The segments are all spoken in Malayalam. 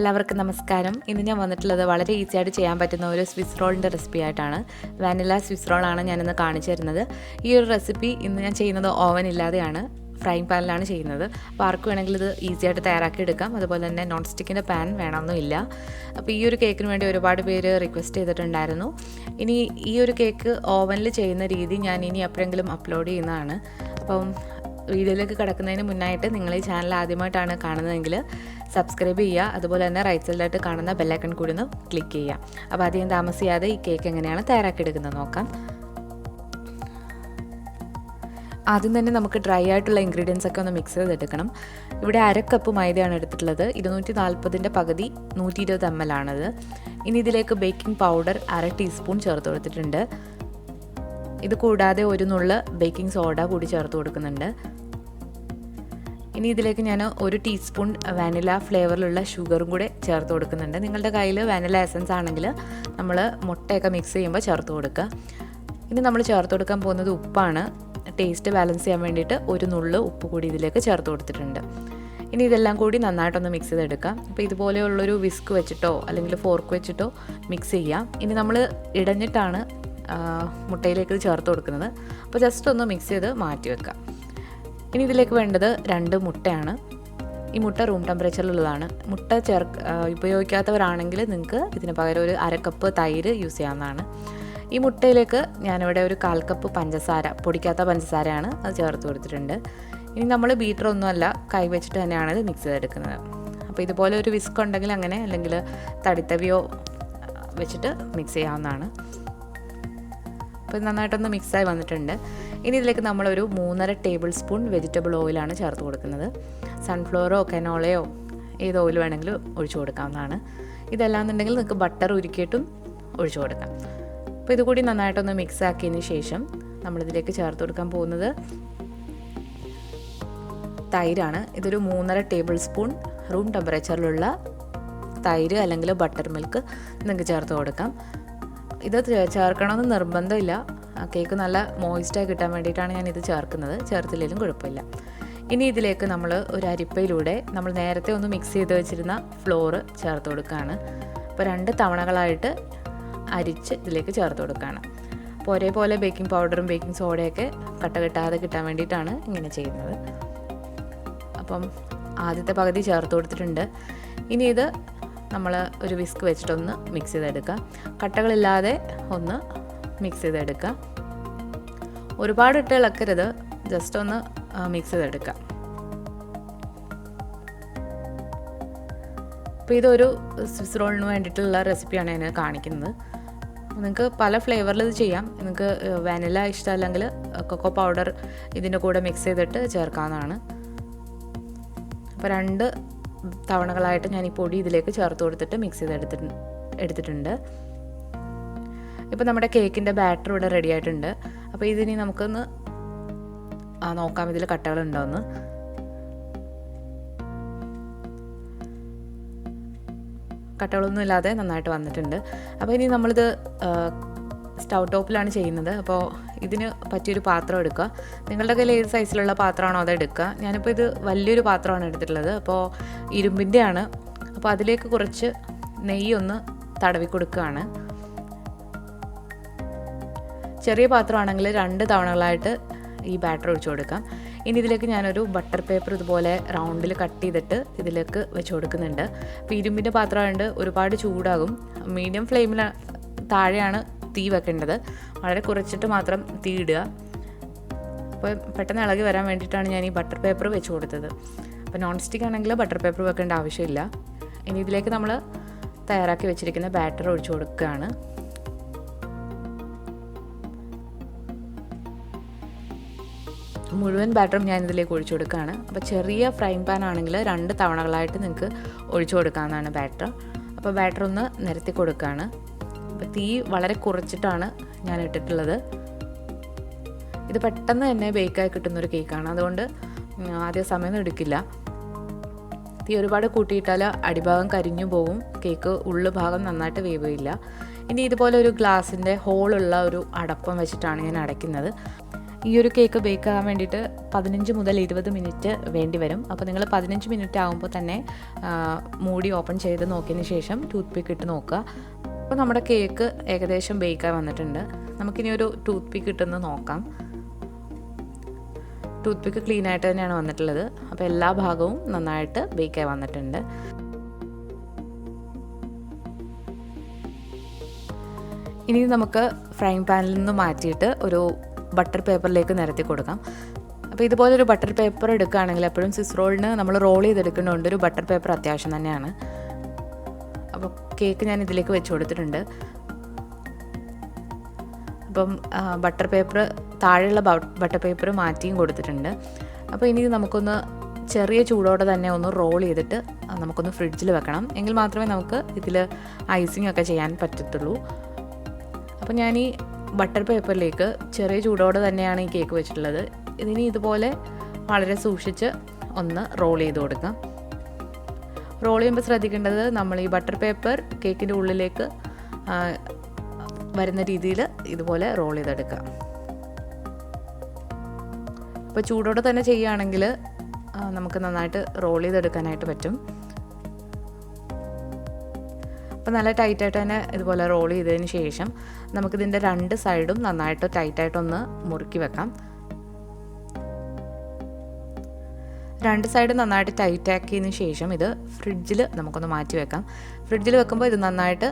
എല്ലാവർക്കും നമസ്കാരം. ഇന്ന് ഞാൻ വന്നിട്ടുള്ളത് വളരെ ഈസി ആയിട്ട് ചെയ്യാൻ പറ്റുന്ന ഒരു സ്വിസ് റോളിൻ്റെ റെസിപ്പി ആയിട്ടാണ്. വാനില സ്വിസ് റോളാണ് ഞാനിന്ന് കാണിച്ചു തരുന്നത്. ഈ ഒരു റെസിപ്പി ഇന്ന് ഞാൻ ചെയ്യുന്നത് ഓവൻ ഇല്ലാതെയാണ്, ഫ്രൈങ് പാനിലാണ് ചെയ്യുന്നത്. അപ്പോൾ ആർക്ക് വേണമെങ്കിൽ ഇത് ഈസി ആയിട്ട് തയ്യാറാക്കി എടുക്കാം. അതുപോലെ തന്നെ നോൺ സ്റ്റിക്കിൻ്റെ പാൻ വേണമെന്നില്ല. അപ്പോൾ ഈ ഒരു കേക്കിന് വേണ്ടി ഒരുപാട് പേര് റിക്വസ്റ്റ് ചെയ്തിട്ടുണ്ടായിരുന്നു. ഇനി ഈ ഒരു കേക്ക് ഓവനിൽ ചെയ്യുന്ന രീതി ഞാൻ ഇനി എപ്പോഴെങ്കിലും അപ്ലോഡ് ചെയ്യുന്നതാണ്. അപ്പം വീഡിയോയിലേക്ക് കിടക്കുന്നതിന് മുന്നായിട്ട് നിങ്ങൾ ഈ ചാനൽ ആദ്യമായിട്ടാണ് കാണുന്നതെങ്കിൽ സബ്സ്ക്രൈബ് ചെയ്യുക. അതുപോലെ തന്നെ റൈറ്റ് സൈഡിലായിട്ട് കാണുന്ന ബെല്ലൈക്കൺ കൂടി ഒന്ന് ക്ലിക്ക് ചെയ്യുക. അപ്പോൾ അധികം താമസിയാതെ ഈ കേക്ക് എങ്ങനെയാണ് തയ്യാറാക്കിയെടുക്കുന്നത് നോക്കാം. ആദ്യം തന്നെ നമുക്ക് ഡ്രൈ ആയിട്ടുള്ള ഇൻഗ്രീഡിയൻസ് ഒക്കെ ഒന്ന് മിക്സ് ചെയ്തെടുക്കണം. ഇവിടെ 1/2 കപ്പ് മൈദയാണ് എടുത്തിട്ടുള്ളത്. 240 പകുതി 120 ml ആണത്. ഇനി ഇതിലേക്ക് ബേക്കിംഗ് പൗഡർ 1/2 ടീസ്പൂൺ ചേർത്ത് കൊടുത്തിട്ടുണ്ട്. ഇത് കൂടാതെ ഒരു നുള്ള് ബേക്കിംഗ് സോഡ കൂടി ചേർത്ത് കൊടുക്കുന്നുണ്ട്. ഇനി ഇതിലേക്ക് ഞാൻ 1 ടീസ്പൂൺ വാനില ഫ്ലേവറിലുള്ള ഷുഗറും കൂടെ ചേർത്ത് കൊടുക്കുന്നുണ്ട്. നിങ്ങളുടെ കയ്യിൽ വാനില എസൻസ് ആണെങ്കിൽ നമ്മൾ മുട്ടയൊക്കെ മിക്സ് ചെയ്യുമ്പോൾ ചേർത്ത് കൊടുക്കുക. ഇനി നമ്മൾ ചേർത്ത് കൊടുക്കാൻ പോകുന്നത് ഉപ്പാണ്. ടേസ്റ്റ് ബാലൻസ് ചെയ്യാൻ വേണ്ടിയിട്ട് 1 നുള്ള് ഉപ്പ് കൂടി ഇതിലേക്ക് ചേർത്ത് കൊടുത്തിട്ടുണ്ട്. ഇനി ഇതെല്ലാം കൂടി നന്നായിട്ടൊന്ന് മിക്സ് ചെയ്തെടുക്കാം. അപ്പോൾ ഇതുപോലെയുള്ളൊരു വിസ്ക് വെച്ചിട്ടോ അല്ലെങ്കിൽ ഫോർക്ക് വെച്ചിട്ടോ മിക്സ് ചെയ്യാം. ഇനി നമ്മൾ ഇടഞ്ഞിട്ടാണ് മുട്ടയിലേക്ക് ചേർത്ത് കൊടുക്കുന്നത്. അപ്പോൾ ജസ്റ്റ് ഒന്ന് മിക്സ് ചെയ്ത് മാറ്റി വെക്കാം. ഇനി ഇതിലേക്ക് വേണ്ടത് 2 മുട്ടയാണ്. ഈ മുട്ട റൂം ടെമ്പറേച്ചറിലുള്ളതാണ്. മുട്ട ഉപയോഗിക്കാത്തവരാണെങ്കിൽ നിങ്ങൾക്ക് ഇതിന് പകരം ഒരു 1/2 കപ്പ് തൈര് യൂസ് ചെയ്യാവുന്നതാണ്. ഈ മുട്ടയിലേക്ക് ഞാനിവിടെ ഒരു 1/4 കപ്പ് പഞ്ചസാര, പൊടിക്കാത്ത പഞ്ചസാരയാണ്, അത് ചേർത്ത് കൊടുത്തിട്ടുണ്ട്. ഇനി നമ്മൾ ബീറ്ററൊന്നുമല്ല, കൈ വെച്ചിട്ട് തന്നെയാണ് ഇത് മിക്സ് ചെയ്തെടുക്കുന്നത്. അപ്പോൾ ഇതുപോലെ ഒരു വിസ്ക് ഉണ്ടെങ്കിൽ അങ്ങനെ, അല്ലെങ്കിൽ തടിത്തവിയോ വെച്ചിട്ട് മിക്സ് ചെയ്യാവുന്നതാണ്. അപ്പോൾ നന്നായിട്ടൊന്ന് മിക്സായി വന്നിട്ടുണ്ട്. ഇനി ഇതിലേക്ക് നമ്മളൊരു 3.5 ടേബിൾ സ്പൂൺ വെജിറ്റബിൾ ഓയിലാണ് ചേർത്ത് കൊടുക്കുന്നത്. സൺഫ്ലവറോ കനോളയോ ഏത് ഓയിൽ വേണമെങ്കിലും ഒഴിച്ചു കൊടുക്കാവുന്നതാണ്. ഇതല്ലാന്നുണ്ടെങ്കിൽ നിങ്ങൾക്ക് ബട്ടർ ഉരുക്കിയിട്ടും ഒഴിച്ചു കൊടുക്കാം. അപ്പോൾ ഇതുകൂടി നന്നായിട്ടൊന്ന് മിക്സ് ആക്കിയതിന് ശേഷം നമ്മളിതിലേക്ക് ചേർത്ത് കൊടുക്കാൻ പോകുന്നത് തൈരാണ്. ഇതൊരു 3.5 ടേബിൾ സ്പൂൺ റൂം ടെമ്പറേച്ചറിലുള്ള തൈര് അല്ലെങ്കിൽ ബട്ടർ മിൽക്ക് നിങ്ങൾക്ക് ചേർത്ത് കൊടുക്കാം. ഇത് ചേർക്കണമെന്ന് നിർബന്ധമില്ല. കേക്ക് നല്ല മോയിസ്റ്റായി കിട്ടാൻ വേണ്ടിയിട്ടാണ് ഞാനിത് ചേർക്കുന്നത്. ചേർത്തില്ലെങ്കിലും കുഴപ്പമില്ല. ഇനി ഇതിലേക്ക് നമ്മൾ ഒരു അരിപ്പയിലൂടെ നമ്മൾ നേരത്തെ ഒന്ന് മിക്സ് ചെയ്ത് വെച്ചിരുന്ന ഫ്ലോറ് ചേർത്ത് കൊടുക്കുകയാണ്. അപ്പോൾ 2 തവണകളായിട്ട് അരിച്ച് ഇതിലേക്ക് ചേർത്ത് കൊടുക്കുകയാണ്. അപ്പോൾ ഒരേപോലെ ബേക്കിംഗ് പൗഡറും ബേക്കിംഗ് സോഡയൊക്കെ കട്ട കെട്ടാതെ കിട്ടാൻ വേണ്ടിയിട്ടാണ് ഇങ്ങനെ ചെയ്യുന്നത്. അപ്പം ആദ്യത്തെ പകുതി ചേർത്ത് കൊടുത്തിട്ടുണ്ട്. ഇനി ഇത് നമ്മൾ ഒരു വിസ്ക് വെച്ചിട്ടൊന്ന് മിക്സ് ചെയ്തെടുക്കുക. കട്ടകളില്ലാതെ ഒന്ന് മിക്സ് ചെയ്തെടുക്കുക. ഒരുപാട് ഇട്ട് ഇളക്കരുത്, ജസ്റ്റ് ഒന്ന് മിക്സ് ചെയ്തെടുക്കുക. അപ്പോൾ ഇതൊരു സ്വിസ് റോളിന് വേണ്ടിയിട്ടുള്ള റെസിപ്പിയാണ് ഞാൻ കാണിക്കുന്നത്. നിങ്ങൾക്ക് പല ഫ്ലേവറിൽ ഇത് ചെയ്യാം. നിങ്ങൾക്ക് വാനില ഇഷ്ടമല്ലെങ്കിൽ കൊക്കോ പൗഡർ ഇതിൻ്റെ കൂടെ മിക്സ് ചെയ്തിട്ട് ചേർക്കാവുന്നതാണ്. അപ്പോൾ 2 തവണകളായിട്ട് ഞാൻ ഈ പൊടി ഇതിലേക്ക് ചേർത്ത് കൊടുത്തിട്ട് മിക്സ് ചെയ്ത് എടുത്തിട്ടുണ്ട്. ഇപ്പോൾ നമ്മുടെ കേക്കിൻ്റെ ബാറ്റർ ഇവിടെ റെഡി ആയിട്ടുണ്ട്. അപ്പോൾ ഇതിനി നമുക്കൊന്ന് നോക്കാം ഇതിൽ കട്ടകളുണ്ടോയെന്ന്. കട്ടകളൊന്നും ഇല്ലാതെ നന്നായിട്ട് വന്നിട്ടുണ്ട്. അപ്പോൾ ഇനി നമ്മളിത് സ്റ്റൗ ടോപ്പിലാണ് ചെയ്യുന്നത്. അപ്പോൾ ഇതിന് പറ്റിയൊരു പാത്രം എടുക്കുക. നിങ്ങളുടെ കയ്യിൽ ഏത് സൈസിലുള്ള പാത്രമാണോ അത് എടുക്കുക. ഞാനിപ്പോൾ ഇത് വലിയൊരു പാത്രമാണ് എടുത്തിട്ടുള്ളത്. അപ്പോൾ ഇരുമ്പിൻ്റെയാണ്. അപ്പോൾ അതിലേക്ക് കുറച്ച് നെയ്യൊന്ന് തടവി കൊടുക്കുകയാണ്. ചെറിയ പാത്രമാണെങ്കിൽ 2 തവണകളായിട്ട് ഈ ബാറ്റർ ഒഴിച്ചു കൊടുക്കാം. ഇനി ഇതിലേക്ക് ഞാനൊരു ബട്ടർ പേപ്പർ ഇതുപോലെ റൗണ്ടിൽ കട്ട് ചെയ്തിട്ട് ഇതിലേക്ക് വെച്ച് കൊടുക്കുന്നുണ്ട്. അപ്പോൾ ഇരുമ്പിൻ്റെ പാത്രമായതുകൊണ്ട് ഒരുപാട് ചൂടാകും. മീഡിയം ഫ്ലെയിമിൽ താഴെയാണ് തീ വെക്കേണ്ടത്. വളരെ കുറച്ചിട്ട് മാത്രം തീ ഇടുക. അപ്പോൾ പെട്ടെന്ന് ഇളകി വരാൻ വേണ്ടിയിട്ടാണ് ഞാൻ ഈ ബട്ടർ പേപ്പർ വെച്ച് കൊടുത്തത്. അപ്പോൾ നോൺ സ്റ്റിക്ക് ആണെങ്കിൽ ബട്ടർ പേപ്പർ വെക്കേണ്ട ആവശ്യമില്ല. ഇനി ഇതിലേക്ക് നമ്മൾ തയ്യാറാക്കി വെച്ചിരിക്കുന്ന ബാറ്റർ ഒഴിച്ചു കൊടുക്കുകയാണ്. മുഴുവൻ ബാറ്ററും ഞാൻ ഇതിലേക്ക് ഒഴിച്ചു കൊടുക്കുകയാണ്. അപ്പോൾ ചെറിയ ഫ്രൈങ് പാൻ ആണെങ്കിൽ 2 തവണകളായിട്ട് നിങ്ങൾക്ക് ഒഴിച്ചു കൊടുക്കാവുന്നതാണ് ബാറ്റർ. അപ്പോൾ ബാറ്റർ ഒന്ന് നിരത്തി കൊടുക്കുകയാണ്. അപ്പോൾ തീ വളരെ കുറച്ചിട്ടാണ് ഞാൻ ഇട്ടിട്ടുള്ളത്. ഇത് പെട്ടെന്ന് തന്നെ ബേക്കായി കിട്ടുന്നൊരു കേക്കാണ്. അതുകൊണ്ട് ആദ്യ സമയമൊന്നും എടുക്കില്ല. തീ ഒരുപാട് കൂട്ടിയിട്ടാൽ അടിഭാഗം കരിഞ്ഞു പോകും. കേക്ക് ഉള്ളു ഭാഗം നന്നായിട്ട് വേവില്ല. ഇനി ഇതുപോലെ ഒരു ഗ്ലാസിൻ്റെ ഹോളുള്ള ഒരു അടപ്പം വെച്ചിട്ടാണ് ഞാൻ അടയ്ക്കുന്നത്. ഈ ഒരു കേക്ക് ബേക്ക് ആകാൻ വേണ്ടിയിട്ട് 15 മുതൽ 20 മിനിറ്റ് വേണ്ടി വരും. അപ്പോൾ നിങ്ങൾ 15 മിനിറ്റ് ആകുമ്പോൾ തന്നെ മൂടി ഓപ്പൺ ചെയ്ത് നോക്കിയതിന് ശേഷം ടൂത്ത് പിക്ക് ഇട്ട് നോക്കുക. അപ്പോൾ നമ്മുടെ കേക്ക് ഏകദേശം ബേക്കായി വന്നിട്ടുണ്ട്. നമുക്കിനി ഒരു ടൂത്ത് പിക്ക് ഇട്ടെന്ന് നോക്കാം. ടൂത്ത് പിക്ക് ക്ലീൻ ആയിട്ട് തന്നെയാണ് വന്നിട്ടുള്ളത്. അപ്പോൾ എല്ലാ ഭാഗവും നന്നായിട്ട് ബേക്കായി വന്നിട്ടുണ്ട്. ഇനി നമുക്ക് ഫ്രൈങ് പാനിൽ നിന്ന് മാറ്റിയിട്ട് ഒരു ബട്ടർ പേപ്പറിലേക്ക് നിരത്തി കൊടുക്കാം. അപ്പോൾ ഇതുപോലൊരു ബട്ടർ പേപ്പർ എടുക്കുകയാണെങ്കിൽ എപ്പോഴും സ്വിസ് റോളിന് നമ്മൾ റോൾ ചെയ്തെടുക്കേണ്ടതുകൊണ്ട് ഒരു ബട്ടർ പേപ്പർ അത്യാവശ്യം തന്നെയാണ്. അപ്പോൾ കേക്ക് ഞാൻ ഇതിലേക്ക് വെച്ച് കൊടുത്തിട്ടുണ്ട്. അപ്പം ബട്ടർ പേപ്പർ താഴെയുള്ള ബട്ടർ പേപ്പർ മാറ്റിയും കൊടുത്തിട്ടുണ്ട്. അപ്പോൾ ഇനി നമുക്കൊന്ന് ചെറിയ ചൂടോടെ തന്നെ ഒന്ന് റോൾ ചെയ്തിട്ട് നമുക്കൊന്ന് ഫ്രിഡ്ജിൽ വെക്കണം. എങ്കിൽ മാത്രമേ നമുക്ക് ഇതിൽ ഐസിങ് ഒക്കെ ചെയ്യാൻ പറ്റത്തുള്ളൂ. അപ്പോൾ ഞാൻ ഈ ബട്ടർ പേപ്പറിലേക്ക് ചെറിയ ചൂടോടെ തന്നെയാണ് ഈ കേക്ക് വെച്ചിട്ടുള്ളത്. ഇതിനി ഇതുപോലെ വളരെ സൂക്ഷിച്ച് ഒന്ന് റോൾ ചെയ്ത് കൊടുക്കാം. റോൾ ചെയ്യുമ്പോൾ ശ്രദ്ധിക്കേണ്ടത് നമ്മൾ ഈ ബട്ടർ പേപ്പർ കേക്കിൻ്റെ ഉള്ളിലേക്ക് വരുന്ന രീതിയിൽ ഇതുപോലെ റോൾ ചെയ്തെടുക്കുക. അപ്പോൾ ചൂടോടെ തന്നെ ചെയ്യുകയാണെങ്കിൽ നമുക്ക് നന്നായിട്ട് റോൾ ചെയ്തെടുക്കാനായിട്ട് പറ്റും. അപ്പോൾ നല്ല ടൈറ്റായിട്ട് തന്നെ ഇതുപോലെ റോൾ ചെയ്തതിന് ശേഷം നമുക്കിതിൻ്റെ രണ്ട് സൈഡും നന്നായിട്ട് ടൈറ്റായിട്ടൊന്ന് മുറുക്കി വെക്കാം. രണ്ട് സൈഡ് നന്നായിട്ട് ടൈറ്റാക്കിയതിന് ശേഷം ഇത് ഫ്രിഡ്ജിൽ നമുക്കൊന്ന് മാറ്റി വെക്കാം. ഫ്രിഡ്ജിൽ വെക്കുമ്പോൾ ഇത് നന്നായിട്ട്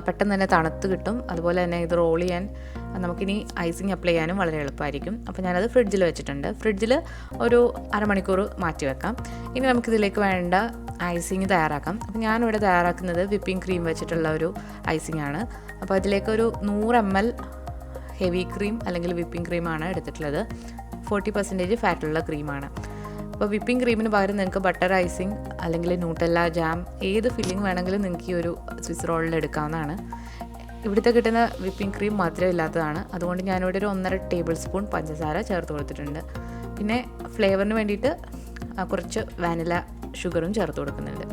പെട്ടെന്ന് തന്നെ തണുത്ത് കിട്ടും. അതുപോലെ തന്നെ ഇത് റോൾ ചെയ്യാൻ നമുക്കിനി ഐസിങ് അപ്ലൈ ചെയ്യാനും വളരെ എളുപ്പമായിരിക്കും. അപ്പോൾ ഞാനത് ഫ്രിഡ്ജിൽ വെച്ചിട്ടുണ്ട്. ഫ്രിഡ്ജിൽ ഒരു അരമണിക്കൂർ മാറ്റി വെക്കാം. ഇനി നമുക്കിതിലേക്ക് വേണ്ട ഐസിങ് തയ്യാറാക്കാം. അപ്പോൾ ഞാനിവിടെ തയ്യാറാക്കുന്നത് വിപ്പിംഗ് ക്രീം വെച്ചിട്ടുള്ള ഒരു ഐസിങ് ആണ്. അപ്പോൾ അതിലേക്ക് ഒരു 100 ml ഹെവി ക്രീം അല്ലെങ്കിൽ വിപ്പിംഗ് ക്രീമാണ് എടുത്തിട്ടുള്ളത്. 40% ഫാറ്റുള്ള ക്രീമാണ്. അപ്പോൾ വിപ്പിംഗ് ക്രീമിന് പകരം നിങ്ങൾക്ക് ബട്ടർ ഐസിങ് അല്ലെങ്കിൽ ന്യൂട്ടെല്ല ജാം ഏത് ഫില്ലിംഗ് വേണമെങ്കിലും നിങ്ങൾക്ക് ഈ ഒരു സ്വിസ് റോളിൽ എടുക്കാവുന്നതാണ്. ഇവിടുത്തെ കിട്ടുന്ന വിപ്പിംഗ് ക്രീം മധുരമില്ലാത്തതാണ്. അതുകൊണ്ട് ഞാനിവിടെ ഒരു 1.5 ടേബിൾ സ്പൂൺ പഞ്ചസാര ചേർത്ത് കൊടുത്തിട്ടുണ്ട്. പിന്നെ ഫ്ലേവറിന് വേണ്ടിയിട്ട് കുറച്ച് വാനില ഷുഗറും ചേർത്ത് കൊടുക്കുന്നുണ്ട്.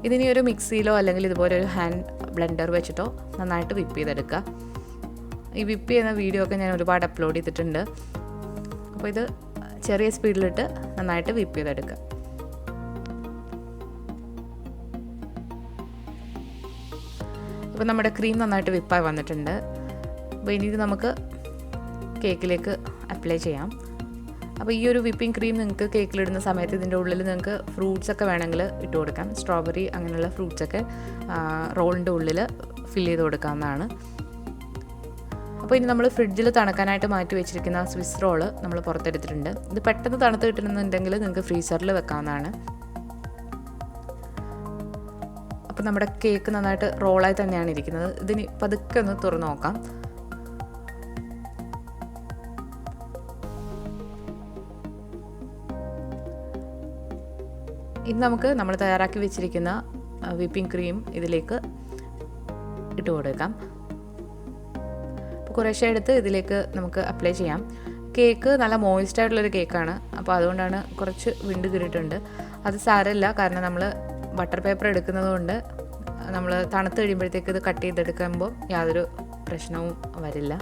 ഇതിനി ഒരു മിക്സിയിലോ അല്ലെങ്കിൽ ഇതുപോലെ ഒരു ഹാൻഡ് ബ്ലെൻഡർ വെച്ചിട്ടോ നന്നായിട്ട് വിപ്പ് ചെയ്തെടുക്കുക. ഈ വിപ്പ് ചെയ്യുന്ന വീഡിയോ ഒക്കെ ഞാൻ ഒരുപാട് അപ്ലോഡ് ചെയ്തിട്ടുണ്ട്. അപ്പോൾ ഇത് ചെറിയ സ്പീഡിലിട്ട് നന്നായിട്ട് വിപ്പ് ചെയ്തെടുക്കുക. അപ്പോൾ നമ്മുടെ ക്രീം നന്നായിട്ട് വിപ്പായി വന്നിട്ടുണ്ട്. അപ്പോൾ ഇനി ഇത് നമുക്ക് കേക്കിലേക്ക് അപ്ലൈ ചെയ്യാം. അപ്പോൾ ഈ ഒരു വിപ്പിംഗ് ക്രീം നിങ്ങൾക്ക് കേക്കിലിടുന്ന സമയത്ത് ഇതിൻ്റെ ഉള്ളിൽ നിങ്ങൾക്ക് ഫ്രൂട്ട്സ് ഒക്കെ വേണമെങ്കിൽ ഇട്ട് കൊടുക്കാം. സ്ട്രോബെറി അങ്ങനെയുള്ള ഫ്രൂട്ട്സൊക്കെ റോളിൻ്റെ ഉള്ളിൽ ഫില്ല് ചെയ്ത് കൊടുക്കാവുന്നതാണ്. അപ്പോൾ ഇനി നമ്മൾ ഫ്രിഡ്ജിൽ തണുക്കാനായിട്ട് മാറ്റി വെച്ചിരിക്കുന്ന സ്വിസ് റോള് നമ്മൾ പുറത്തെടുത്തിട്ടുണ്ട്. ഇത് പെട്ടെന്ന് തണുത്ത് കിട്ടണമെന്നുണ്ടെങ്കിൽ നിങ്ങൾക്ക് ഫ്രീസറിൽ വെക്കാവുന്നതാണ്. അപ്പോൾ നമ്മുടെ കേക്ക് നന്നായിട്ട് റോളായി തന്നെയാണ് ഇരിക്കുന്നത്. ഇതിന് പതുക്കെ ഒന്ന് തുറന്ന് നോക്കാം. ഇനി നമുക്ക് നമ്മൾ തയ്യാറാക്കി വെച്ചിരിക്കുന്ന വിപ്പിംഗ് ക്രീം ഇതിലേക്ക് ഇട്ട് കൊടുക്കാം. കുറേശ്ശെ എടുത്ത് ഇതിലേക്ക് നമുക്ക് അപ്ലൈ ചെയ്യാം. കേക്ക് നല്ല മോയിസ്റ്റ് ആയിട്ടുള്ളൊരു കേക്കാണ്. അപ്പോൾ അതുകൊണ്ടാണ് കുറച്ച് വിണ്ട് കീറിയിട്ടുണ്ട്. അത് സാരമില്ല, കാരണം നമ്മൾ ബട്ടർ പേപ്പർ എടുക്കുന്നത് കൊണ്ട് നമ്മൾ തണുത്ത് കഴിയുമ്പോഴത്തേക്ക് ഇത് കട്ട് ചെയ്തെടുക്കുമ്പോൾ യാതൊരു പ്രശ്നവും വരില്ല.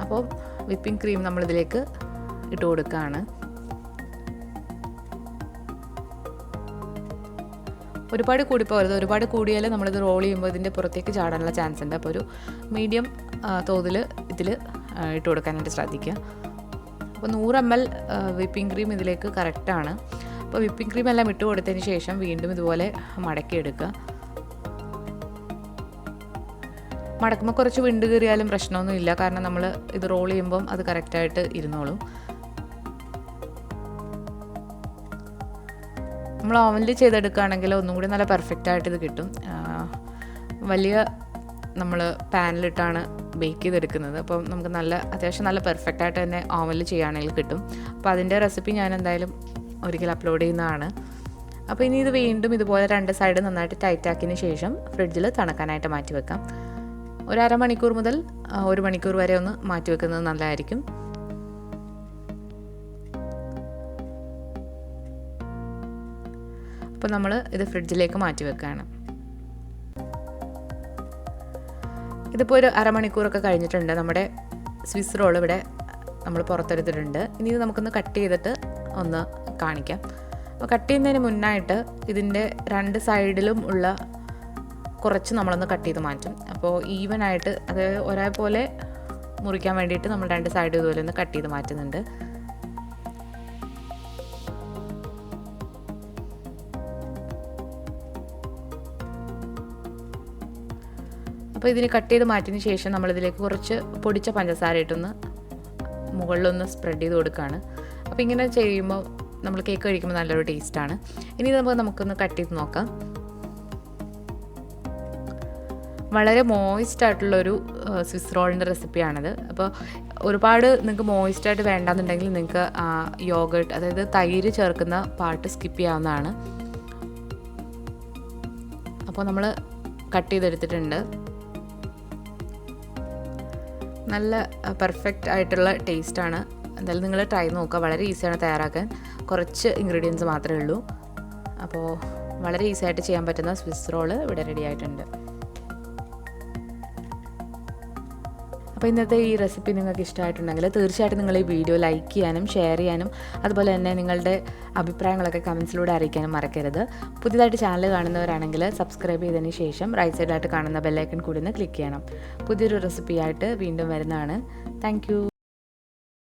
അപ്പോൾ വിപ്പിംഗ് ക്രീം നമ്മളിതിലേക്ക് ഇട്ട് കൊടുക്കുകയാണ്. ഒരുപാട് കൂടിപ്പോകരുത്. ഒരുപാട് കൂടിയാൽ നമ്മളിത് റോൾ ചെയ്യുമ്പോൾ ഇതിൻ്റെ പുറത്തേക്ക് ചാടാനുള്ള ചാൻസ് ഉണ്ട്. അപ്പോൾ ഒരു മീഡിയം തോതിൽ ഇതിൽ ഇട്ട് കൊടുക്കാനായിട്ട് ശ്രദ്ധിക്കുക. അപ്പോൾ 100 ml വിപ്പിംഗ് ക്രീം ഇതിലേക്ക് കറക്റ്റാണ്. അപ്പോൾ വിപ്പിംഗ് ക്രീം എല്ലാം ഇട്ട് കൊടുത്തതിന് ശേഷം വീണ്ടും ഇതുപോലെ മടക്കിയെടുക്കുക. മടക്കുമ്പോൾ കുറച്ച് വിണ്ട് കീറിയാലും പ്രശ്നമൊന്നുമില്ല, കാരണം നമ്മൾ ഇത് റോൾ ചെയ്യുമ്പം അത് കറക്റ്റായിട്ട് ഇരുന്നോളും. നമ്മൾ ഓവനിൽ ചെയ്തെടുക്കുകയാണെങ്കിൽ ഒന്നും കൂടി നല്ല പെർഫെക്റ്റായിട്ട് ഇത് കിട്ടും. വലിയ നമ്മൾ പാനിലിട്ടാണ് ബേക്ക് ചെയ്തെടുക്കുന്നത്. അപ്പം നമുക്ക് അത്യാവശ്യം നല്ല പെർഫെക്റ്റായിട്ട് തന്നെ ഓവനിൽ ചെയ്യുകയാണെങ്കിൽ കിട്ടും. അപ്പോൾ അതിൻ്റെ റെസിപ്പി ഞാൻ എന്തായാലും ഒരിക്കൽ അപ്ലോഡ് ചെയ്യുന്നതാണ്. അപ്പോൾ ഇനി ഇത് വീണ്ടും ഇതുപോലെ രണ്ട് സൈഡ് നന്നായിട്ട് ടൈറ്റാക്കിയതിന് ശേഷം ഫ്രിഡ്ജിൽ തണുക്കാനായിട്ട് മാറ്റി വെക്കാം. ഒരു അരമണിക്കൂർ മുതൽ 1 മണിക്കൂർ വരെ ഒന്ന് മാറ്റി വെക്കുന്നത് നല്ലതായിരിക്കും. അപ്പോൾ നമ്മൾ ഇത് ഫ്രിഡ്ജിലേക്ക് മാറ്റി വെക്കുകയാണ്. ഇതിപ്പോൾ ഒരു അരമണിക്കൂറൊക്കെ കഴിഞ്ഞിട്ടുണ്ട്. നമ്മുടെ സ്വിസ് റോൾ ഇവിടെ നമ്മൾ പുറത്തെടുത്തിട്ടുണ്ട്. ഇനി ഇത് നമുക്കൊന്ന് കട്ട് ചെയ്തിട്ട് ഒന്ന് കാണിക്കാം. അപ്പോൾ കട്ട് ചെയ്യുന്നതിന് മുന്നായിട്ട് ഇതിൻ്റെ 2 സൈഡിലും ഉള്ള കുറച്ച് നമ്മളൊന്ന് കട്ട് ചെയ്ത് മാറ്റും. അപ്പോൾ ഈവനായിട്ട് അതായത് ഒരേപോലെ മുറിക്കാൻ വേണ്ടിയിട്ട് നമ്മൾ 2 സൈഡ് ഇതുപോലെ ഒന്ന് കട്ട് ചെയ്ത് മാറ്റുന്നുണ്ട്. അപ്പോൾ ഇതിന് കട്ട് ചെയ്ത് മാറ്റിയതിന് ശേഷം നമ്മളിതിലേക്ക് കുറച്ച് പൊടിച്ച പഞ്ചസാര ഇട്ടൊന്ന് മുകളിലൊന്ന് സ്പ്രെഡ് ചെയ്ത് കൊടുക്കുകയാണ്. അപ്പോൾ ഇങ്ങനെ ചെയ്യുമ്പോൾ നമ്മൾ കേക്ക് കഴിക്കുമ്പോൾ നല്ലൊരു ടേസ്റ്റാണ്. ഇനി നമുക്കൊന്ന് കട്ട് ചെയ്ത് നോക്കാം. വളരെ മോയിസ്റ്റ് ആയിട്ടുള്ളൊരു സ്വിസ് റോളിൻ്റെ റെസിപ്പിയാണിത്. അപ്പോൾ ഒരുപാട് നിങ്ങൾക്ക് മോയിസ്റ്റായിട്ട് വേണ്ടാന്നുണ്ടെങ്കിൽ നിങ്ങൾക്ക് യോഗട്ട് അതായത് തൈര് ചേർക്കുന്ന പാർട്ട് സ്കിപ്പ് ചെയ്യാവുന്നതാണ്. അപ്പോൾ നമ്മൾ കട്ട് ചെയ്തെടുത്തിട്ടുണ്ട്. നല്ല പെർഫെക്റ്റ് ആയിട്ടുള്ള ടേസ്റ്റാണ്. എന്തായാലും നിങ്ങൾ ട്രൈ നോക്കുക. വളരെ ഈസിയാണ് തയ്യാറാക്കാൻ. കുറച്ച് ഇൻഗ്രീഡിയൻസ് മാത്രമേ ഉള്ളൂ. അപ്പോൾ വളരെ ഈസി ആയിട്ട് ചെയ്യാൻ പറ്റുന്ന സ്വിസ് റോള് ഇവിടെ റെഡി ആയിട്ടുണ്ട്. അപ്പോൾ ഇന്നത്തെ ഈ റെസിപ്പി നിങ്ങൾക്ക് ഇഷ്ടമായിട്ടുണ്ടെങ്കിൽ തീർച്ചയായിട്ടും നിങ്ങൾ ഈ വീഡിയോ ലൈക്ക് ചെയ്യാനും ഷെയർ ചെയ്യാനും അതുപോലെ തന്നെ നിങ്ങളുടെ അഭിപ്രായങ്ങളൊക്കെ കമൻസിലൂടെ അറിയിക്കാനും മറക്കരുത്. പുതിയതായിട്ട് ചാനൽ കാണുന്നവരാണെങ്കിൽ സബ്സ്ക്രൈബ് ചെയ്തതിന് ശേഷം റൈറ്റ് സൈഡിലായിട്ട് കാണുന്ന ബെല്ലൈക്കൺ കൂടി ഒന്ന് ക്ലിക്ക് ചെയ്യണം. പുതിയൊരു റെസിപ്പിയായിട്ട് വീണ്ടും വരുന്നതാണ്. താങ്ക്